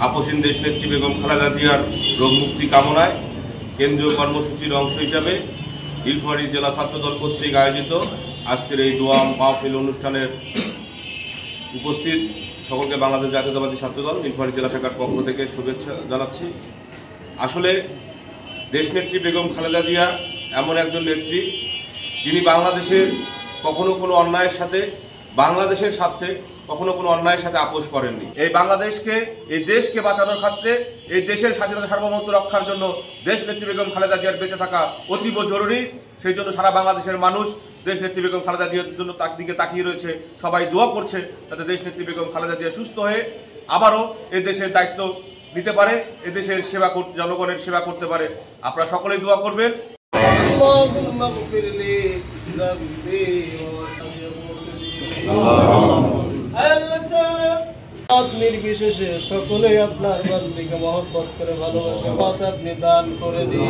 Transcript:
আপসীন দেশনেত্রী বেগম খালেদা জিয়ার রোগ মুক্তি কামনায় কেন্দ্রীয় কর্মসূচির অংশ হিসাবে নীলফামারী জেলা ছাত্রদল কর্তৃক আয়োজিত আজকের এই দোয়া মাহফিল অনুষ্ঠানের উপস্থিত সকলকে বাংলাদেশ জাতীয়তাবাদী ছাত্রদল নীলফামারী জেলা শাখার পক্ষ থেকে শুভেচ্ছা জানাচ্ছি। আসলে দেশনেত্রী বেগম খালেদা জিয়া এমন একজন নেত্রী যিনি বাংলাদেশের কখনো কোনো অন্যায়ের সাথে বাংলাদেশের স্বার্থে কখনো কোনো অন্যায়ের সাথে আপোষ করেননি। এই বাংলাদেশকে এই দেশকে বাঁচানোর ক্ষেত্রে এই দেশের স্বাধীনতা সার্বভৌমত্ব রক্ষার জন্য দেশনেত্রী বেগম খালেদা জিয়ার বেঁচে থাকা অতীব জরুরি। সেই জন্য সারা বাংলাদেশের মানুষ দেশনেত্রী বেগম খালেদা জিয়ার জন্য তার দিকে তাকিয়ে রয়েছে, সবাই দোয়া করছে যাতে দেশনেত্রী বেগম খালেদা জিয়া সুস্থ হয়ে আবারও এই দেশের দায়িত্ব নিতে পারে, এই দেশের সেবা জনগণের সেবা করতে পারে। আপনারা সকলেই দোয়া করবেন। নির্বিশেষে সকলে আপনার বান্দিকে মহব্বত করে ভালোবাসা আপনি দান করে দিন।